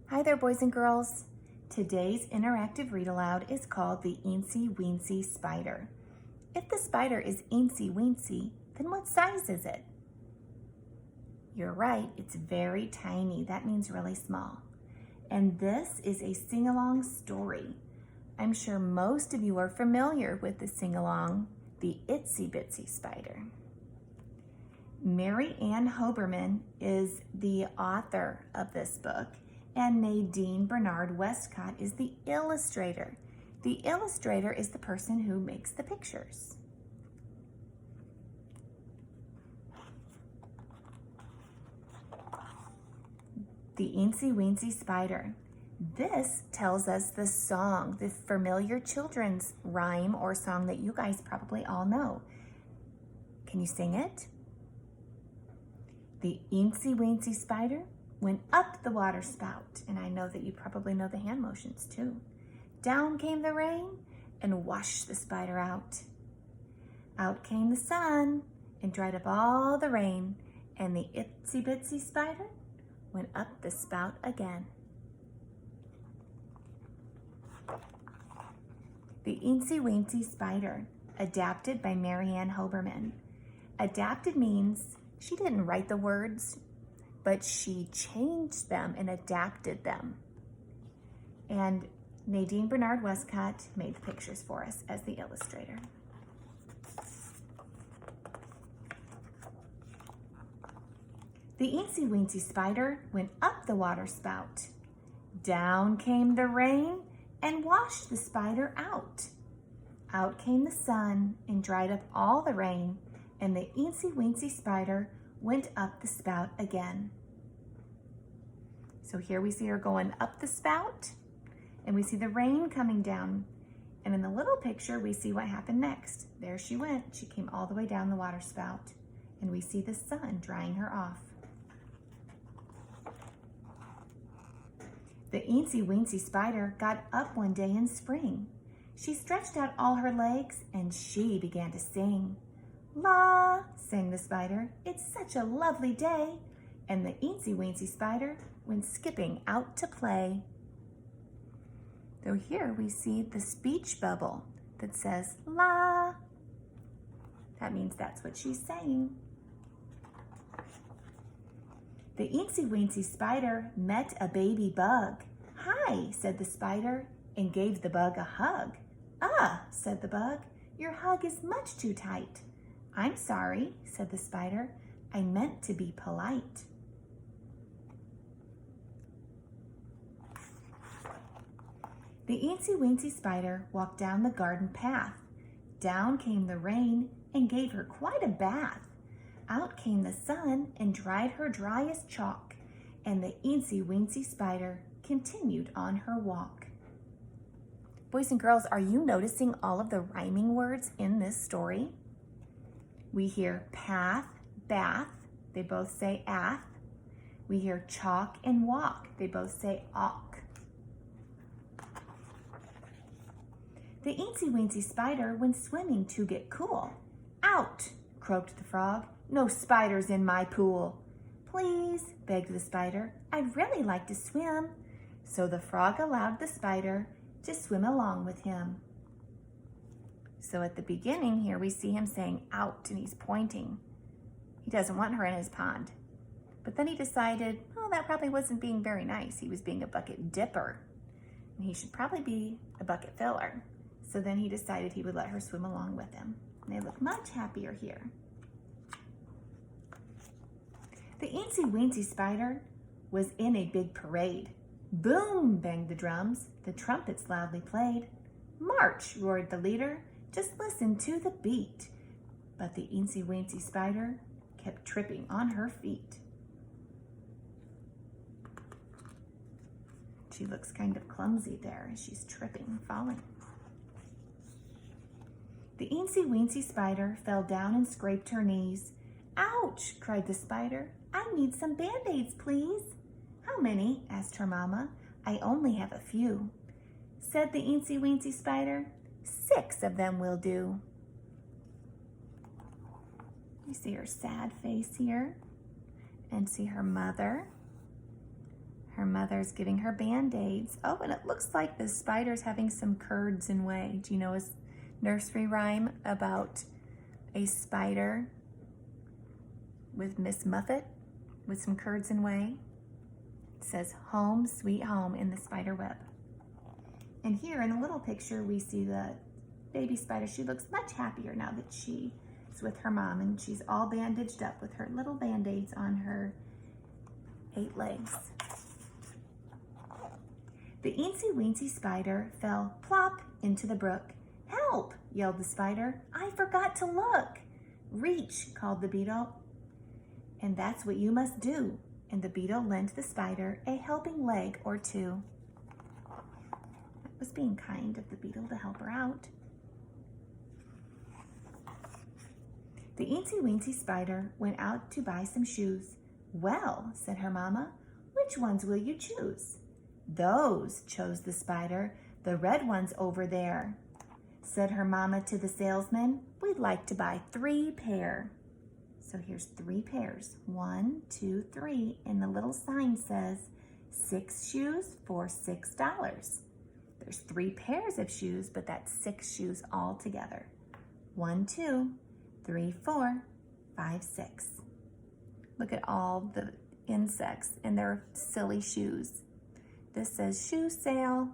Hi there, boys and girls. Today's interactive read aloud is called the Eensy Weensy Spider. If the spider is eensy weensy, then what size is it? You're right, it's very tiny. That means really small. And this is a sing-along story. I'm sure most of you are familiar with the sing-along, the Itsy Bitsy Spider. Mary Ann Hoberman is the author of this book, and Nadine Bernard Westcott is the illustrator. The illustrator is the person who makes the pictures. The Eensy Weensy Spider. This tells us the song, the familiar children's rhyme or song that you guys probably all know. Can you sing it? The Eensy Weensy Spider went up the water spout, and I know that you probably know the hand motions too. Down came the rain and washed the spider out. Out came the sun and dried up all the rain, and the Itsy Bitsy Spider went up the spout again. The Eensy Weensy Spider, adapted by Mary Ann Hoberman. Adapted means she didn't write the words, but she changed them and adapted them. And Nadine Bernard Westcott made the pictures for us as the illustrator. The Eensy Weensy Spider went up the water spout. Down came the rain and washed the spider out. Out came the sun and dried up all the rain, and the Eensy Weensy Spider went up the spout again. So here we see her going up the spout, and we see the rain coming down. And in the little picture, we see what happened next. There she went. She came all the way down the water spout, and we see the sun drying her off. The Eensy Weensy Spider got up one day in spring. She stretched out all her legs, and she began to sing. La, sang the spider, it's such a lovely day. And the Eensy Weensy Spider went skipping out to play. So here we see the speech bubble that says la. That means that's what she's saying. The Eensy Weensy Spider met a baby bug. Hi, said the spider, and gave the bug a hug. Ah, said the bug, your hug is much too tight. I'm sorry, said the spider. I meant to be polite. The Eensy Weensy Spider walked down the garden path. Down came the rain and gave her quite a bath. Out came the sun and dried her dry as chalk, and the Eensy Weensy Spider continued on her walk. Boys and girls, are you noticing all of the rhyming words in this story? We hear path, bath, they both say ath. We hear chalk and walk, they both say awk. The Eensy Weensy Spider went swimming to get cool. Out, croaked the frog, no spiders in my pool. Please, begged the spider, I'd really like to swim. So the frog allowed the spider to swim along with him. So at the beginning here, we see him saying out, and he's pointing. He doesn't want her in his pond. But then he decided, oh, that probably wasn't being very nice. He was being a bucket dipper, and he should probably be a bucket filler. So then he decided he would let her swim along with him. And they look much happier here. The Eensy Weensy Spider was in a big parade. Boom, banged the drums. The trumpets loudly played. March, roared the leader. Just listen to the beat. But the Eensy Weensy Spider kept tripping on her feet. She looks kind of clumsy there as she's tripping and falling. The Eensy Weensy Spider fell down and scraped her knees. Ouch, cried the spider. I need some Band-Aids, please. How many? Asked her mama. I only have a few. Said the Eensy Weensy Spider. 6 of them will do. You see her sad face here, and see her mother, Her mother's giving her Band-Aids. Oh, and it looks like the spider's having some curds and whey. Do you know a nursery rhyme about a spider with Miss Muffet with some curds and whey? It says, home, sweet home in the spider web. And here in the little picture, we see the baby spider. She looks much happier now that she is with her mom, and she's all bandaged up with her little Band-Aids on her 8 legs. The Eensy Weensy spider fell plop into the brook. Help, yelled the spider. I forgot to look. Reach, called the beetle. And that's what you must do. And the beetle lent the spider a helping leg or two. It was being kind of the beetle to help her out. The Eensy Weensy spider went out to buy some shoes. Well, said her mama, which ones will you choose? Those, chose the spider, the red ones over there. Said her mama to the salesman, we'd like to buy 3 pair. So here's 3 pairs, 1, 2, 3, and the little sign says 6 shoes for $6. There's 3 pairs of shoes, but that's 6 shoes all together. 1, 2, 3, 4, 5, 6. Look at all the insects and their silly shoes. This says shoe sale.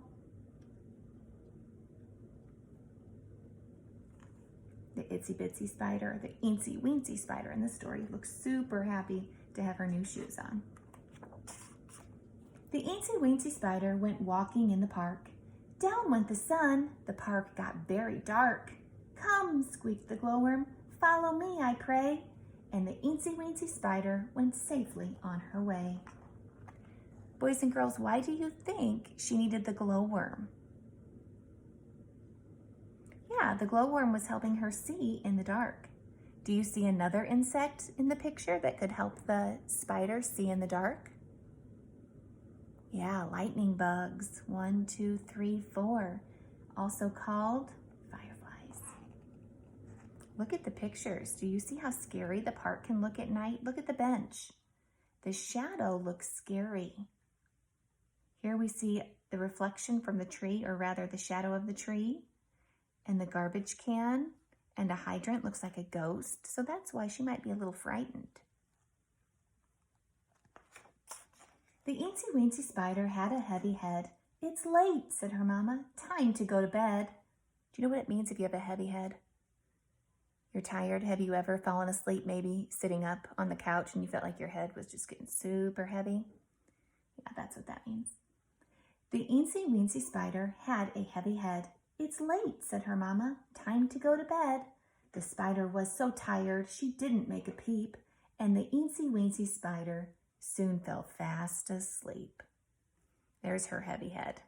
The itsy bitsy spider, the Eensy Weensy spider in the story, looks super happy to have her new shoes on. The Eensy Weensy spider went walking in the park. Down went the sun, the park got very dark. Come, squeaked the glowworm, follow me, I pray. And the Eensy Weensy spider went safely on her way. Boys and girls, why do you think she needed the glowworm? Yeah, the glowworm was helping her see in the dark. Do you see another insect in the picture that could help the spider see in the dark? Yeah, lightning bugs. 1, 2, 3, 4. Also called fireflies. Look at the pictures. Do you see how scary the park can look at night? Look at the bench. The shadow looks scary. Here we see the reflection from the tree, or rather the shadow of the tree, and the garbage can, and a hydrant looks like a ghost. So that's why she might be a little frightened. The Eensy Weensy spider had a heavy head. It's late, said her mama. Time to go to bed. Do you know what it means if you have a heavy head? You're tired. Have you ever fallen asleep maybe sitting up on the couch and you felt like your head was just getting super heavy? Yeah, that's what that means. The Eensy Weensy spider had a heavy head. It's late, said her mama. Time to go to bed. The spider was so tired she didn't make a peep, and the Eensy Weensy spider soon fell fast asleep. There's her heavy head.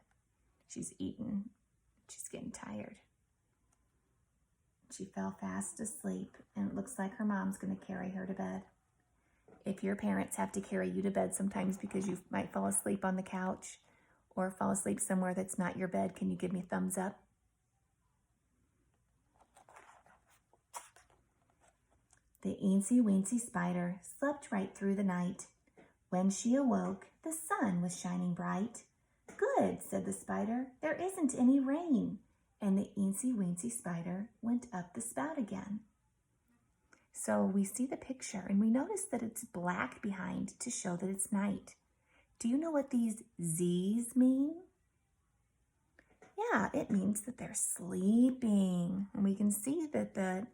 She's eaten. She's getting tired. She fell fast asleep, and it looks like her mom's going to carry her to bed. If your parents have to carry you to bed sometimes because you might fall asleep on the couch or fall asleep somewhere that's not your bed, can you give me a thumbs up? The Eensy Weensy spider slept right through the night. When she awoke, the sun was shining bright. Good, said the spider, there isn't any rain. And the Eensy Weensy spider went up the spout again. So we see the picture and we notice that it's black behind to show that it's night. Do you know what these Z's mean? Yeah, it means that they're sleeping. And we can see that the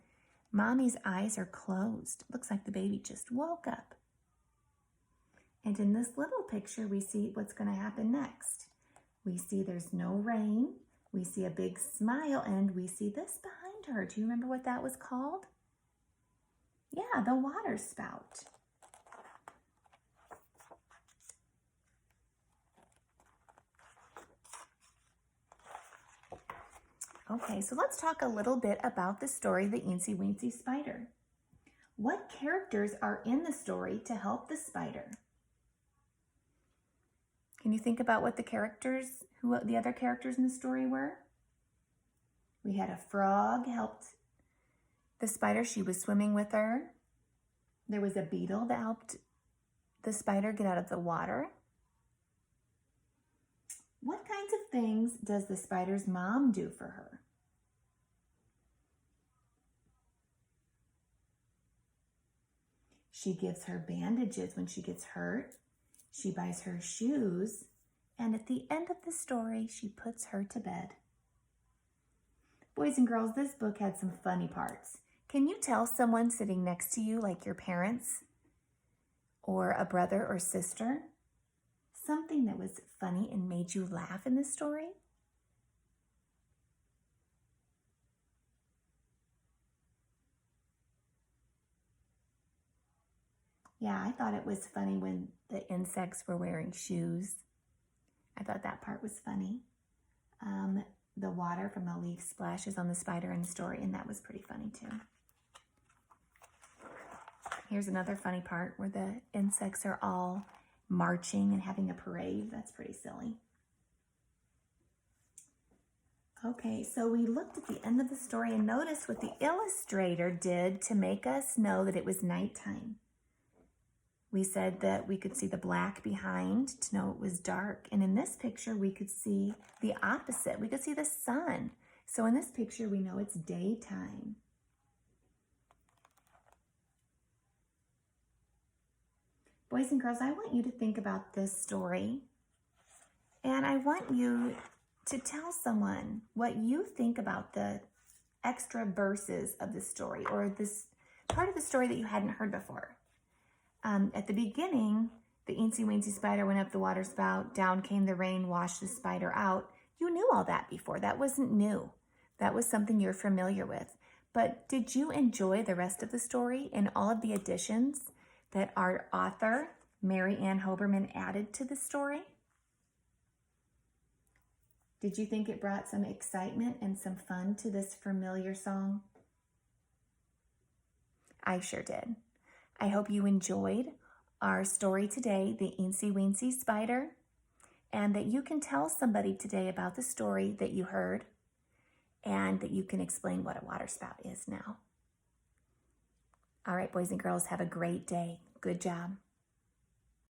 mommy's eyes are closed. Looks like the baby just woke up. And in this little picture, we see what's going to happen next. We see there's no rain. We see a big smile, and we see this behind her. Do you remember what that was called? Yeah, the water spout. Okay, so let's talk a little bit about the story, The Eensy Weensy Spider. What characters are in the story to help the spider? Can you think about what the characters, who the other characters in the story were? We had a frog helped the spider. She was swimming with her. There was a beetle that helped the spider get out of the water. What kinds of things does the spider's mom do for her? She gives her bandages when she gets hurt. She buys her shoes. And at the end of the story, she puts her to bed. Boys and girls, this book had some funny parts. Can you tell someone sitting next to you, like your parents or a brother or sister, something that was funny and made you laugh in this story? Yeah, I thought it was funny when the insects were wearing shoes. I thought that part was funny. The water from the leaf splashes on the spider in the story, and that was pretty funny too. Here's another funny part where the insects are all marching and having a parade. That's pretty silly. Okay, so we looked at the end of the story and noticed what the illustrator did to make us know that it was nighttime. We said that we could see the black behind to know it was dark. And in this picture, we could see the opposite. We could see the sun. So in this picture, we know it's daytime. Boys and girls, I want you to think about this story. And I want you to tell someone what you think about the extra verses of the story, or this part of the story that you hadn't heard before. At the beginning, the Eensy Weensy spider went up the water spout, down came the rain, washed the spider out. You knew all that before. That wasn't new. That was something you're familiar with. But did you enjoy the rest of the story and all of the additions that our author, Mary Ann Hoberman, added to the story? Did you think it brought some excitement and some fun to this familiar song? I sure did. I hope you enjoyed our story today, The Eensy Weensy Spider, and that you can tell somebody today about the story that you heard, and that you can explain what a waterspout is now. All right, boys and girls, have a great day. Good job.